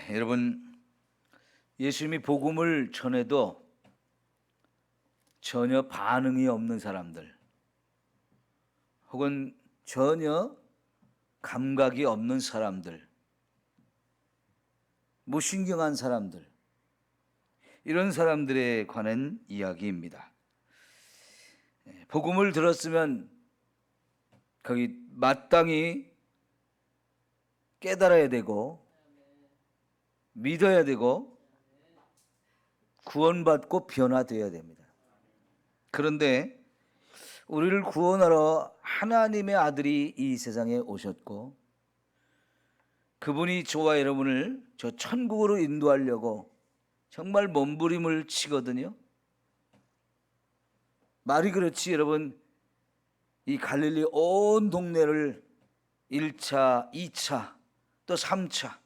여러분, 예수님이 복음을 전해도 전혀 반응이 없는 사람들, 혹은 전혀 감각이 없는 사람들, 무신경한 사람들, 이런 사람들에 관한 이야기입니다. 복음을 들었으면 거기 마땅히 깨달아야 되고 믿어야 되고 구원받고 변화되어야 됩니다. 그런데 우리를 구원하러 하나님의 아들이 이 세상에 오셨고, 그분이 저와 여러분을 저 천국으로 인도하려고 정말 몸부림을 치거든요. 말이 그렇지 여러분, 이 갈릴리 온 동네를 1차, 2차, 또 3차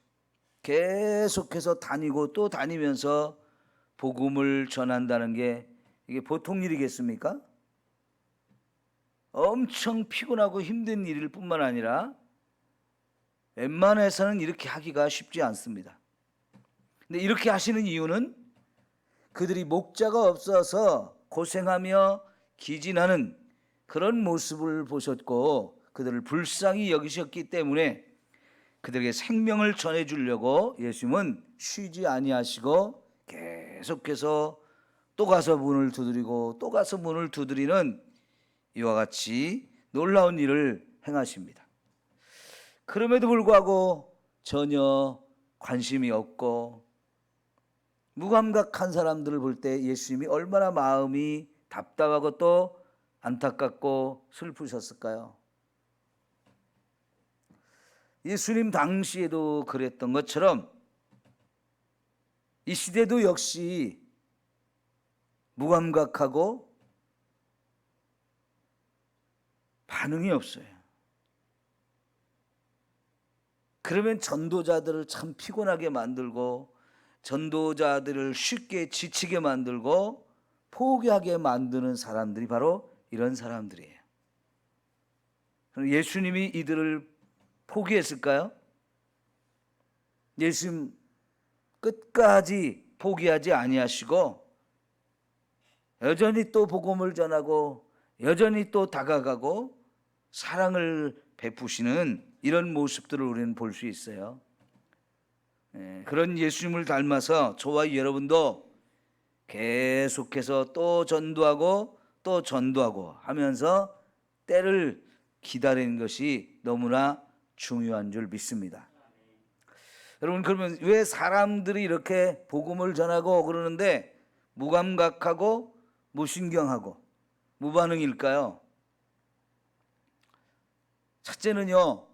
계속해서 다니고 또 다니면서 복음을 전한다는 게 이게 보통 일이겠습니까? 엄청 피곤하고 힘든 일일 뿐만 아니라 웬만해서는 이렇게 하기가 쉽지 않습니다. 근데 이렇게 하시는 이유는 그들이 목자가 없어서 고생하며 기진하는 그런 모습을 보셨고 그들을 불쌍히 여기셨기 때문에 그들에게 생명을 전해주려고 예수님은 쉬지 아니하시고 계속해서 또 가서 문을 두드리고 또 가서 문을 두드리는 이와 같이 놀라운 일을 행하십니다. 그럼에도 불구하고 전혀 관심이 없고 무감각한 사람들을 볼 때 예수님이 얼마나 마음이 답답하고 또 안타깝고 슬프셨을까요? 예수님 당시에도 그랬던 것처럼 이 시대도 역시 무감각하고 반응이 없어요. 그러면 전도자들을 참 피곤하게 만들고 전도자들을 쉽게 지치게 만들고 포기하게 만드는 사람들이 바로 이런 사람들이에요. 예수님이 이들을 포기했을까요? 예수님 끝까지 포기하지 아니하시고 여전히 또 복음을 전하고 여전히 또 다가가고 사랑을 베푸시는 이런 모습들을 우리는 볼 수 있어요. 그런 예수님을 닮아서 저와 여러분도 계속해서 또 전도하고 또 전도하고 하면서 때를 기다리는 것이 너무나 중요한 줄 믿습니다. 여러분, 그러면 왜 사람들이 이렇게 복음을 전하고 그러는데 무감각하고 무신경하고 무반응일까요? 첫째는요,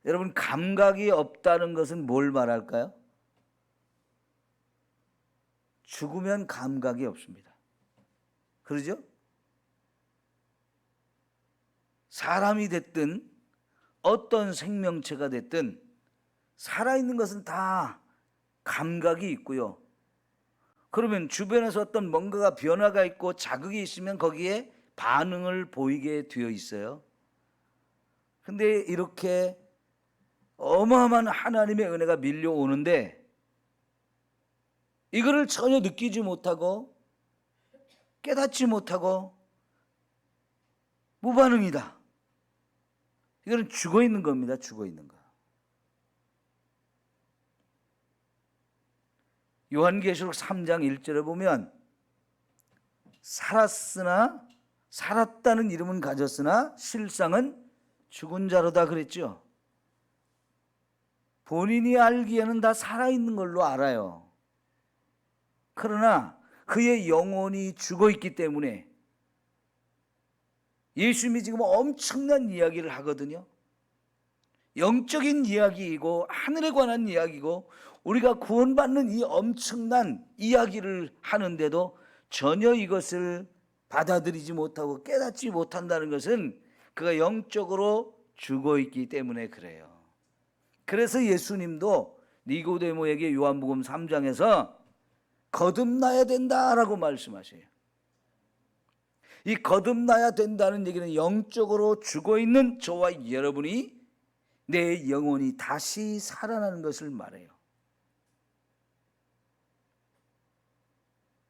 여러분, 감각이 없다는 것은 뭘 말할까요? 죽으면 감각이 없습니다. 그러죠? 사람이 됐든 어떤 생명체가 됐든 살아있는 것은 다 감각이 있고요. 그러면 주변에서 어떤 뭔가가 변화가 있고 자극이 있으면 거기에 반응을 보이게 되어 있어요. 근데 이렇게 어마어마한 하나님의 은혜가 밀려오는데 이거를 전혀 느끼지 못하고 깨닫지 못하고 무반응이다. 이거는 죽어 있는 겁니다. 죽어 있는 거. 요한계시록 3장 1절에 보면 살았다는 이름은 가졌으나 실상은 죽은 자로다 그랬죠. 본인이 알기에는 다 살아있는 걸로 알아요. 그러나 그의 영혼이 죽어 있기 때문에 예수님이 지금 엄청난 이야기를 하거든요. 영적인 이야기이고 하늘에 관한 이야기고 우리가 구원받는 이 엄청난 이야기를 하는데도 전혀 이것을 받아들이지 못하고 깨닫지 못한다는 것은 그가 영적으로 죽어 있기 때문에 그래요. 그래서 예수님도 니고데모에게 요한복음 3장에서 거듭나야 된다라고 말씀하셔요. 이 거듭나야 된다는 얘기는 영적으로 죽어 있는 저와 여러분이 내 영혼이 다시 살아나는 것을 말해요.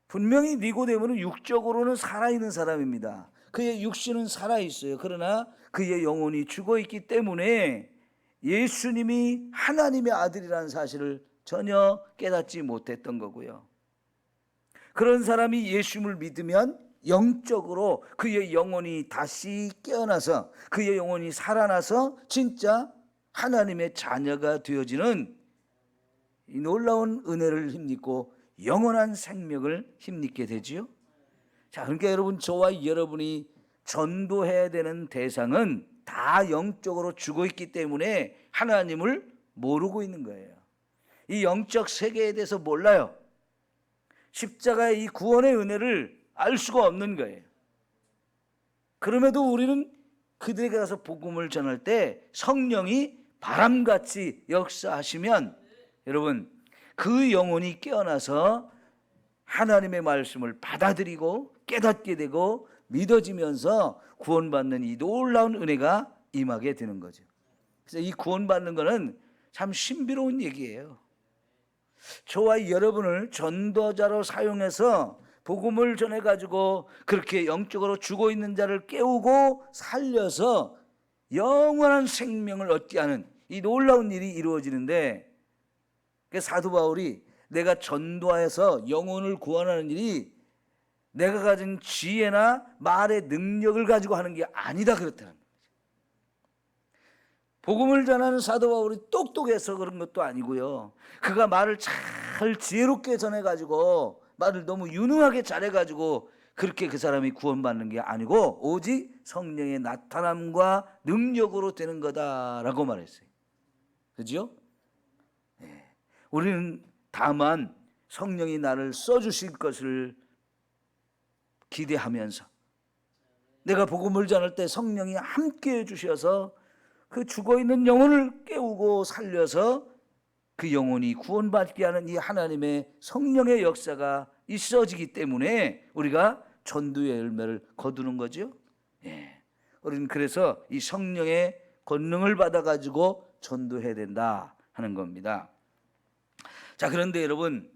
분명히 니고데모는 육적으로는 살아있는 사람입니다. 그의 육신은 살아있어요. 그러나 그의 영혼이 죽어있기 때문에 예수님이 하나님의 아들이라는 사실을 전혀 깨닫지 못했던 거고요. 그런 사람이 예수님을 믿으면 영적으로 그의 영혼이 다시 깨어나서 그의 영혼이 살아나서 진짜 하나님의 자녀가 되어지는 이 놀라운 은혜를 힘입고 영원한 생명을 힘입게 되지요. 자, 그러니까 여러분, 저와 여러분이 전도해야 되는 대상은 다 영적으로 죽어 있기 때문에 하나님을 모르고 있는 거예요. 이 영적 세계에 대해서 몰라요. 십자가의 이 구원의 은혜를 알 수가 없는 거예요. 그럼에도 우리는 그들에게 가서 복음을 전할 때 성령이 바람같이 역사하시면 여러분, 그 영혼이 깨어나서 하나님의 말씀을 받아들이고 깨닫게 되고 믿어지면서 구원받는 이 놀라운 은혜가 임하게 되는 거죠. 그래서 이 구원받는 거는 참 신비로운 얘기예요. 저와 여러분을 전도자로 사용해서 복음을 전해가지고 그렇게 영적으로 죽어 있는 자를 깨우고 살려서 영원한 생명을 얻게 하는 이 놀라운 일이 이루어지는데, 사도 바울이 내가 전도하여서 영혼을 구원하는 일이 내가 가진 지혜나 말의 능력을 가지고 하는 게 아니다 그렇다는 거죠. 복음을 전하는 사도 바울이 똑똑해서 그런 것도 아니고요. 그가 말을 잘 지혜롭게 전해가지고 말을 너무 유능하게 잘해가지고 그렇게 그 사람이 구원받는 게 아니고 오직 성령의 나타남과 능력으로 되는 거다라고 말했어요. 그죠? 네. 우리는 다만 성령이 나를 써주실 것을 기대하면서 내가 복음을 전할 때 성령이 함께 해주셔서 그 죽어있는 영혼을 깨우고 살려서 그 영혼이 구원받게 하는 이 하나님의 성령의 역사가 있어지기 때문에 우리가 전도의 열매를 거두는 거죠. 예. 우리는 그래서 이 성령의 권능을 받아가지고 전도해야 된다 하는 겁니다. 자, 그런데 여러분,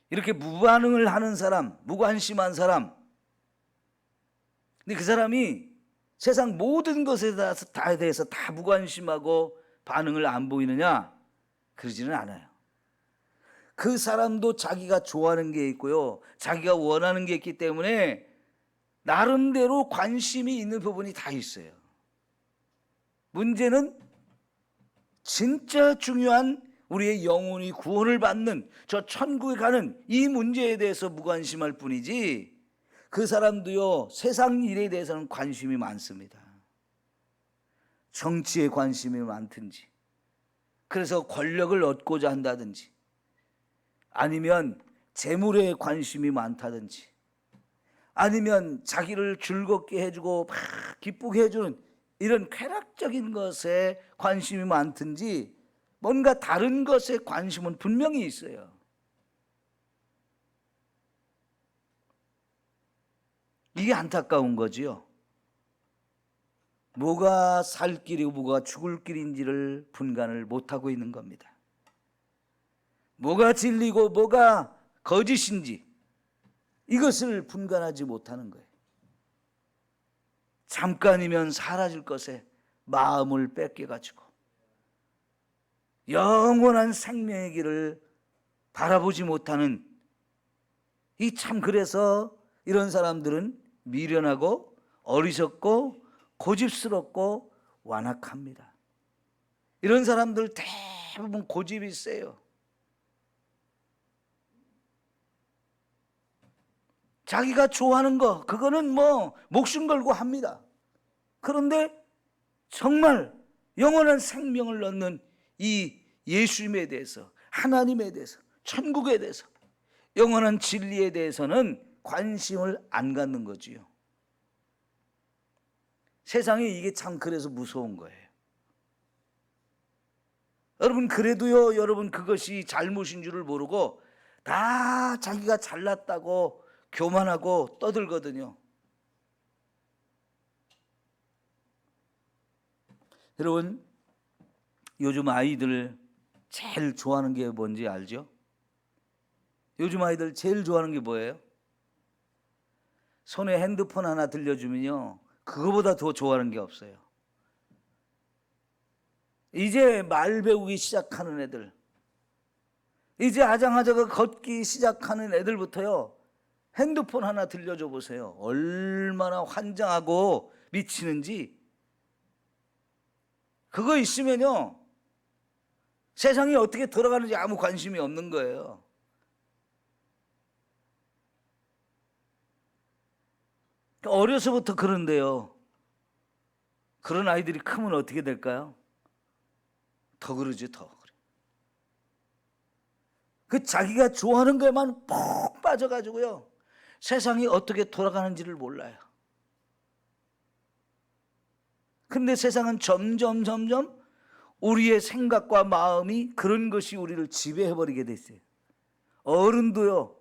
이렇게 무반응을 하는 사람, 무관심한 사람, 근데 그 사람이 세상 모든 것에 대해서 다 무관심하고 반응을 안 보이느냐? 그러지는 않아요. 그 사람도 자기가 좋아하는 게 있고요, 자기가 원하는 게 있기 때문에 나름대로 관심이 있는 부분이 다 있어요. 문제는 진짜 중요한 우리의 영혼이 구원을 받는 저 천국에 가는 이 문제에 대해서 무관심할 뿐이지, 그 사람도요 세상 일에 대해서는 관심이 많습니다. 정치에 관심이 많든지, 그래서 권력을 얻고자 한다든지, 아니면 재물에 관심이 많다든지, 아니면 자기를 즐겁게 해주고 막 기쁘게 해주는 이런 쾌락적인 것에 관심이 많든지 뭔가 다른 것에 관심은 분명히 있어요. 이게 안타까운 거지요. 뭐가 살 길이고 뭐가 죽을 길인지를 분간을 못하고 있는 겁니다. 뭐가 진리고 뭐가 거짓인지 이것을 분간하지 못하는 거예요. 잠깐이면 사라질 것에 마음을 뺏겨가지고 영원한 생명의 길을 바라보지 못하는, 이 참 그래서 이런 사람들은 미련하고 어리석고 고집스럽고 완악합니다. 이런 사람들 대부분 고집이 세요. 자기가 좋아하는 거 그거는 뭐 목숨 걸고 합니다. 그런데 정말 영원한 생명을 얻는 이 예수님에 대해서, 하나님에 대해서, 천국에 대해서, 영원한 진리에 대해서는 관심을 안 갖는 거지요. 세상에 이게 참 그래서 무서운 거예요. 여러분, 그래도요, 여러분 그것이 잘못인 줄을 모르고 다 자기가 잘났다고 교만하고 떠들거든요. 여러분, 요즘 아이들 제일 좋아하는 게 뭔지 알죠? 요즘 아이들 제일 좋아하는 게 뭐예요? 손에 핸드폰 하나 들려주면요, 그거보다 더 좋아하는 게 없어요. 이제 말 배우기 시작하는 애들, 이제 아장아장하게 걷기 시작하는 애들부터요, 핸드폰 하나 들려줘 보세요. 얼마나 환장하고 미치는지. 그거 있으면요, 세상이 어떻게 돌아가는지 아무 관심이 없는 거예요. 어려서부터 그런데요, 그런 아이들이 크면 어떻게 될까요? 더 그러죠, 더 그래. 그 자기가 좋아하는 것만 푹 빠져가지고요, 세상이 어떻게 돌아가는지를 몰라요. 근데 세상은 점점 우리의 생각과 마음이 그런 것이 우리를 지배해버리게 됐어요. 어른도요,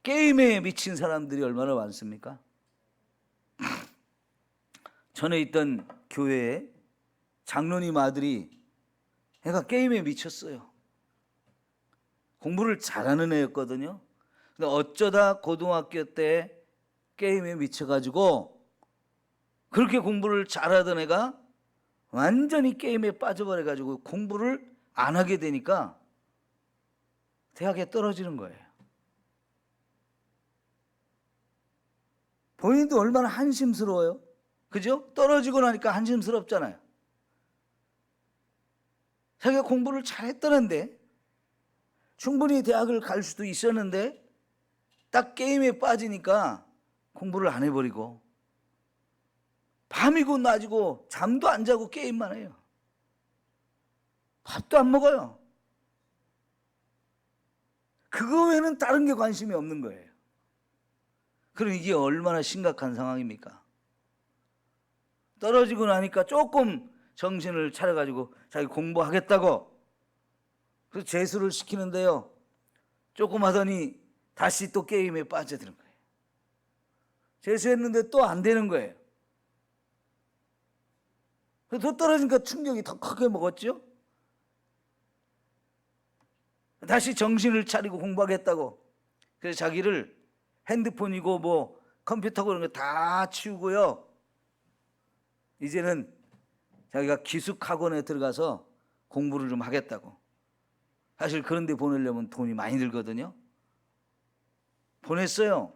게임에 미친 사람들이 얼마나 많습니까? 전에 있던 교회에 장로님 아들이, 애가 게임에 미쳤어요. 공부를 잘하는 애였거든요. 근데 어쩌다 고등학교 때 게임에 미쳐가지고, 그렇게 공부를 잘하던 애가 완전히 게임에 빠져버려가지고 공부를 안 하게 되니까 대학에 떨어지는 거예요. 본인도 얼마나 한심스러워요. 그죠? 떨어지고 나니까 한심스럽잖아요. 자기가 공부를 잘했다는데, 충분히 대학을 갈 수도 있었는데 딱 게임에 빠지니까 공부를 안 해버리고, 밤이고 낮이고 잠도 안 자고 게임만 해요. 밥도 안 먹어요. 그거 외에는 다른 게 관심이 없는 거예요. 그럼 이게 얼마나 심각한 상황입니까? 떨어지고 나니까 조금 정신을 차려가지고 자기 공부하겠다고 그래서 재수를 시키는데요, 조금 하더니 다시 또 게임에 빠져드는 거예요. 재수했는데 또 안 되는 거예요. 더 떨어지니까 충격이 더 크게 먹었죠. 다시 정신을 차리고 공부하겠다고 그래서 자기를 핸드폰이고 뭐 컴퓨터고 그런 거 다 치우고요, 이제는 자기가 기숙학원에 들어가서 공부를 좀 하겠다고. 사실 그런 데 보내려면 돈이 많이 들거든요. 보냈어요.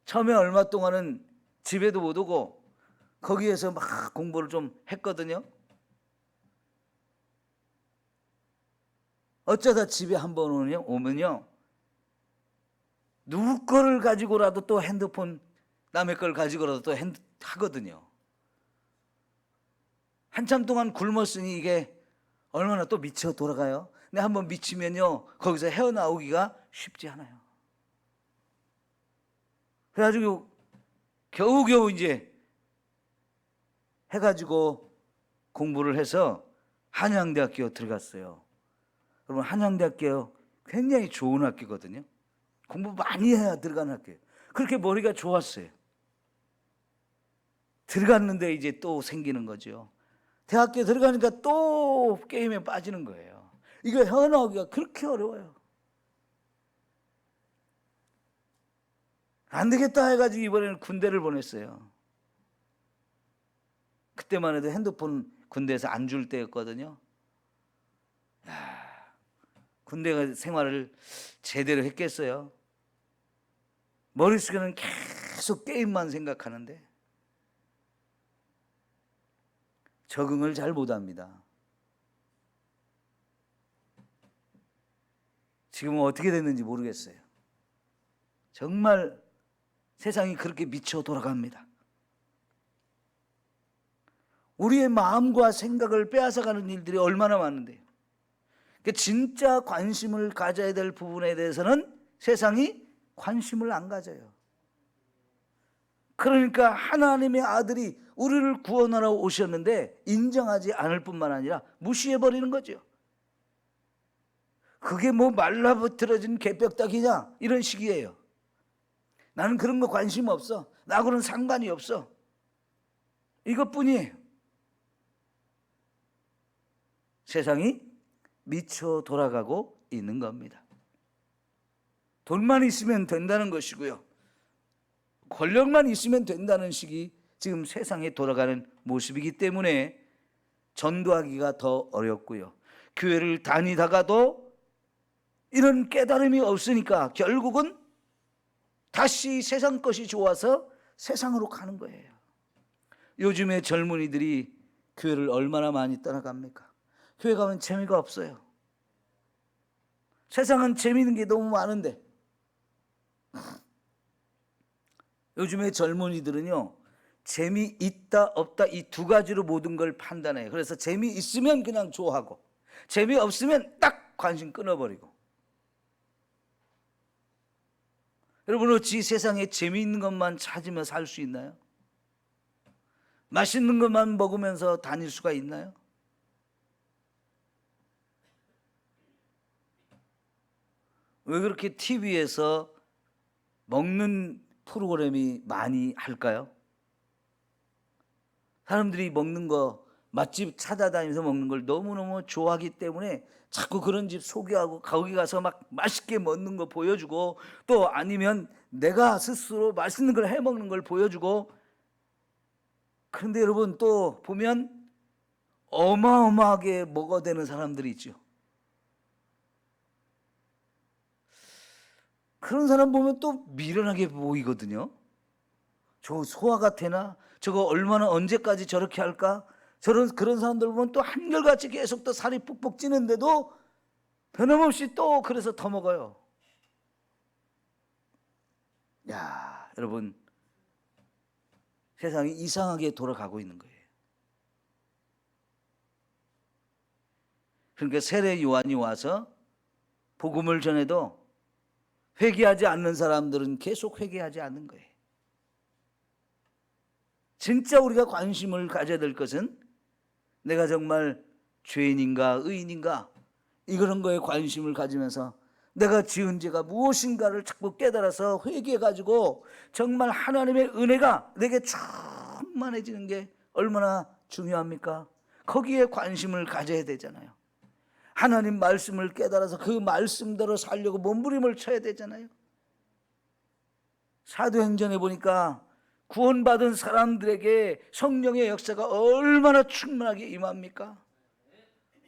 처음에 얼마 동안은 집에도 못 오고 거기에서 막 공부를 좀 했거든요. 어쩌다 집에 한번 오면요, 누구 거를 가지고라도 또 핸드폰, 남의 걸 가지고라도 또 하거든요. 한참 동안 굶었으니 이게 얼마나 또 미쳐 돌아가요. 근데 한번 미치면요, 거기서 헤어나오기가 쉽지 않아요. 그래가지고 겨우겨우 이제 해가지고 공부를 해서 한양대학교 들어갔어요. 여러분, 한양대학교 굉장히 좋은 학교거든요. 공부 많이 해야 들어가는 학교예요. 그렇게 머리가 좋았어요. 들어갔는데 이제 또 생기는 거죠. 대학교에 들어가니까 또 게임에 빠지는 거예요. 이거 헤어나오기가 그렇게 어려워요. 안 되겠다 해가지고 이번에는 군대를 보냈어요. 그때만 해도 핸드폰 군대에서 안 줄 때였거든요. 군대 생활을 제대로 했겠어요? 머릿속에는 계속 게임만 생각하는데 적응을 잘 못합니다. 지금은 어떻게 됐는지 모르겠어요. 정말 세상이 그렇게 미쳐 돌아갑니다. 우리의 마음과 생각을 빼앗아가는 일들이 얼마나 많은데요. 진짜 관심을 가져야 될 부분에 대해서는 세상이 관심을 안 가져요. 그러니까 하나님의 아들이 우리를 구원하러 오셨는데 인정하지 않을 뿐만 아니라 무시해버리는 거죠. 그게 뭐 말라붙어진 개벽닭이냐 이런 식이에요. 나는 그런 거 관심 없어. 나하고는 상관이 없어. 이것뿐이에요. 세상이 미쳐 돌아가고 있는 겁니다. 돈만 있으면 된다는 것이고요, 권력만 있으면 된다는 식이 지금 세상에 돌아가는 모습이기 때문에 전도하기가 더 어렵고요, 교회를 다니다가도 이런 깨달음이 없으니까 결국은 다시 세상 것이 좋아서 세상으로 가는 거예요. 요즘에 젊은이들이 교회를 얼마나 많이 떠나갑니까? 교회 가면 재미가 없어요. 세상은 재미있는 게 너무 많은데, 요즘에 젊은이들은요, 재미있다 없다 이 두 가지로 모든 걸 판단해요. 그래서 재미있으면 그냥 좋아하고, 재미없으면 딱 관심 끊어버리고. 여러분, 어찌 세상에 재미있는 것만 찾으며 살 수 있나요? 맛있는 것만 먹으면서 다닐 수가 있나요? 왜 그렇게 TV에서 먹는 프로그램이 많이 할까요? 사람들이 먹는 거, 맛집 찾아다니면서 먹는 걸 너무너무 좋아하기 때문에 자꾸 그런 집 소개하고 거기 가서 막 맛있게 먹는 거 보여주고, 또 아니면 내가 스스로 맛있는 걸 해 먹는 걸 보여주고. 그런데 여러분, 또 보면 어마어마하게 먹어대는 사람들이 있죠. 그런 사람 보면 또 미련하게 보이거든요. 저 소화가 되나? 저거 얼마나 언제까지 저렇게 할까? 그런 사람들 보면 또 한결같이 계속 또 살이 푹푹 찌는데도 변함없이 또 그래서 더 먹어요. 야, 여러분, 세상이 이상하게 돌아가고 있는 거예요. 그러니까 세례 요한이 와서 복음을 전해도 회개하지 않는 사람들은 계속 회개하지 않는 거예요. 진짜 우리가 관심을 가져야 될 것은 내가 정말 죄인인가 의인인가, 이런 거에 관심을 가지면서 내가 지은 죄가 무엇인가를 자꾸 깨달아서 회개해가지고 정말 하나님의 은혜가 내게 충만해지는 게 얼마나 중요합니까? 거기에 관심을 가져야 되잖아요. 하나님 말씀을 깨달아서 그 말씀대로 살려고 몸부림을 쳐야 되잖아요. 사도행전에 보니까 구원받은 사람들에게 성령의 역사가 얼마나 충만하게 임합니까?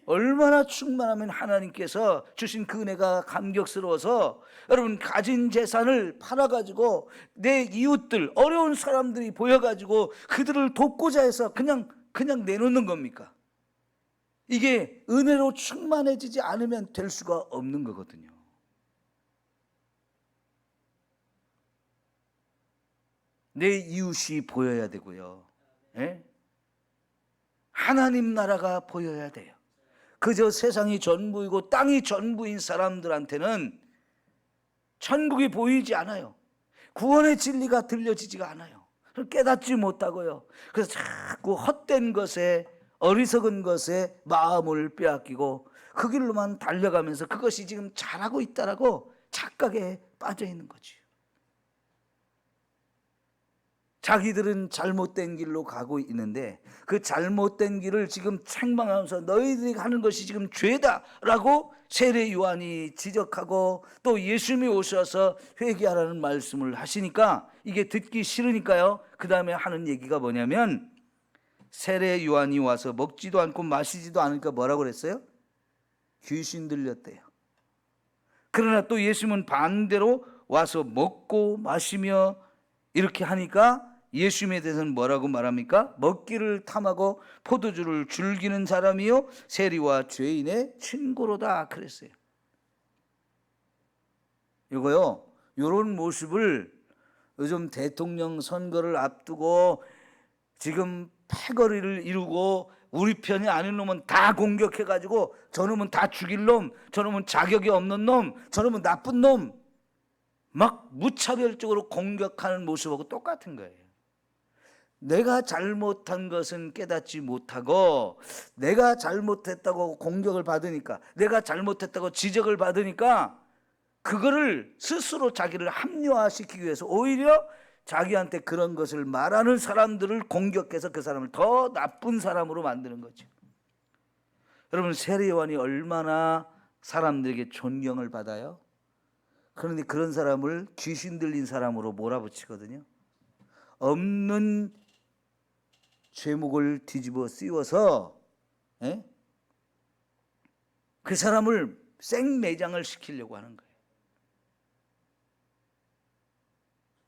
얼마나 충만하면 하나님께서 주신 그 은혜가 감격스러워서 여러분, 가진 재산을 팔아가지고 내 이웃들, 어려운 사람들이 보여가지고 그들을 돕고자 해서 그냥 내놓는 겁니까? 이게 은혜로 충만해지지 않으면 될 수가 없는 거거든요. 내 이웃이 보여야 되고요, 예? 하나님 나라가 보여야 돼요. 그저 세상이 전부이고 땅이 전부인 사람들한테는 천국이 보이지 않아요. 구원의 진리가 들려지지가 않아요. 깨닫지 못하고요, 그래서 자꾸 헛된 것에, 어리석은 것에 마음을 빼앗기고 그 길로만 달려가면서 그것이 지금 잘하고 있다라고 착각에 빠져 있는 거죠. 자기들은 잘못된 길로 가고 있는데 그 잘못된 길을 지금 책망하면서 너희들이 하는 것이 지금 죄다라고 세례 요한이 지적하고, 또 예수님이 오셔서 회개하라는 말씀을 하시니까 이게 듣기 싫으니까요, 그 다음에 하는 얘기가 뭐냐면, 세례 요한이 와서 먹지도 않고 마시지도 않으니까 뭐라고 그랬어요? 귀신 들렸대요. 그러나 또 예수님은 반대로 와서 먹고 마시며 이렇게 하니까 예수님에 대해서는 뭐라고 말합니까? 먹기를 탐하고 포도주를 즐기는 사람이요 세리와 죄인의 친구로다 그랬어요. 이거요, 이런 모습을 요즘 대통령 선거를 앞두고 지금 패거리를 이루고 우리 편이 아닌 놈은 다 공격해가지고 저놈은 다 죽일 놈, 저놈은 자격이 없는 놈, 저놈은 나쁜 놈, 막 무차별적으로 공격하는 모습하고 똑같은 거예요. 내가 잘못한 것은 깨닫지 못하고 내가 잘못했다고 공격을 받으니까, 내가 잘못했다고 지적을 받으니까 그거를 스스로 자기를 합리화시키기 위해서 오히려 자기한테 그런 것을 말하는 사람들을 공격해서 그 사람을 더 나쁜 사람으로 만드는 거죠. 여러분, 세례 요한이 얼마나 사람들에게 존경을 받아요? 그런데 그런 사람을 귀신 들린 사람으로 몰아붙이거든요. 없는 죄목을 뒤집어 씌워서 그 사람을 생매장을 시키려고 하는 거예요.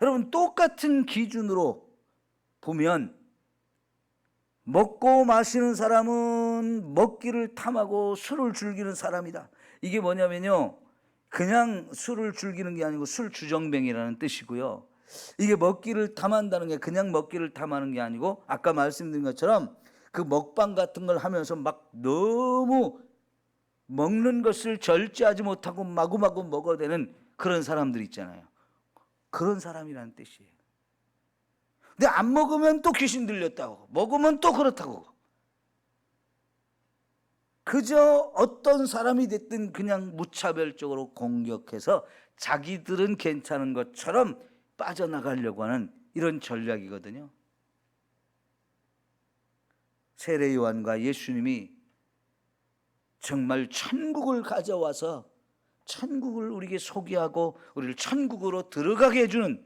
여러분, 똑같은 기준으로 보면 먹고 마시는 사람은 먹기를 탐하고 술을 즐기는 사람이다. 이게 뭐냐면요, 그냥 술을 즐기는 게 아니고 술주정뱅이라는 뜻이고요. 이게 먹기를 탐한다는 게 그냥 먹기를 탐하는 게 아니고, 아까 말씀드린 것처럼 그 먹방 같은 걸 하면서 막 너무 먹는 것을 절제하지 못하고 마구마구 먹어대는 그런 사람들 있잖아요. 그런 사람이라는 뜻이에요. 근데 안 먹으면 또 귀신 들렸다고, 먹으면 또 그렇다고. 그저 어떤 사람이 됐든 그냥 무차별적으로 공격해서 자기들은 괜찮은 것처럼 빠져나가려고 하는 이런 전략이거든요. 세례 요한과 예수님이 정말 천국을 가져와서 천국을 우리에게 소개하고 우리를 천국으로 들어가게 해주는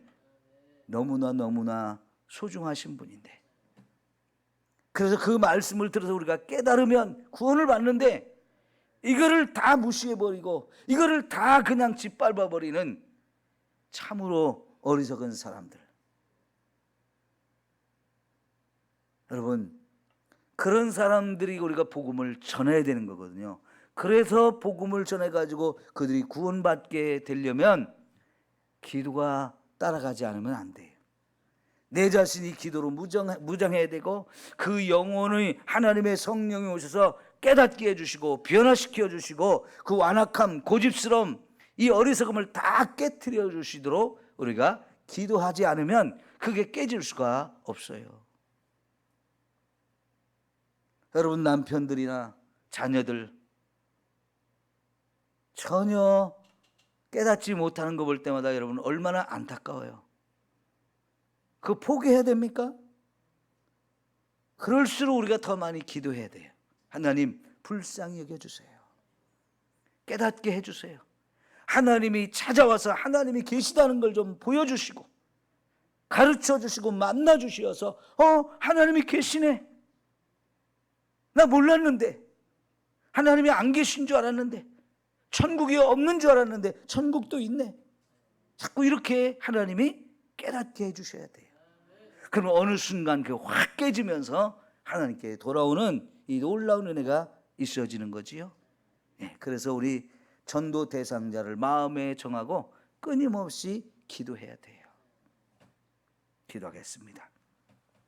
너무나 소중하신 분인데, 그래서 그 말씀을 들어서 우리가 깨달으면 구원을 받는데, 이거를 다 무시해버리고 이거를 다 그냥 짓밟아버리는 참으로 어리석은 사람들. 여러분, 그런 사람들이 우리가 복음을 전해야 되는 거거든요. 그래서 복음을 전해가지고 그들이 구원받게 되려면 기도가 따라가지 않으면 안 돼요. 내 자신이 기도로 무장해야 되고, 그 영혼의 하나님의 성령이 오셔서 깨닫게 해주시고 변화시켜 주시고, 그 완악함, 고집스러움, 이 어리석음을 다 깨트려 주시도록 우리가 기도하지 않으면 그게 깨질 수가 없어요. 여러분, 남편들이나 자녀들 전혀 깨닫지 못하는 거 볼 때마다 여러분 얼마나 안타까워요. 그거 포기해야 됩니까? 그럴수록 우리가 더 많이 기도해야 돼요. 하나님, 불쌍히 여겨주세요. 깨닫게 해주세요. 하나님이 찾아와서 하나님이 계시다는 걸 좀 보여주시고 가르쳐주시고 만나주셔서 하나님이 계시네. 나 몰랐는데, 하나님이 안 계신 줄 알았는데, 천국이 없는 줄 알았는데 천국도 있네. 자꾸 이렇게 하나님이 깨닫게 해주셔야 돼요. 그럼 어느 순간 그 확 깨지면서 하나님께 돌아오는 이 놀라운 은혜가 있어지는 거지요. 그래서 우리 전도 대상자를 마음에 정하고 끊임없이 기도해야 돼요. 기도하겠습니다.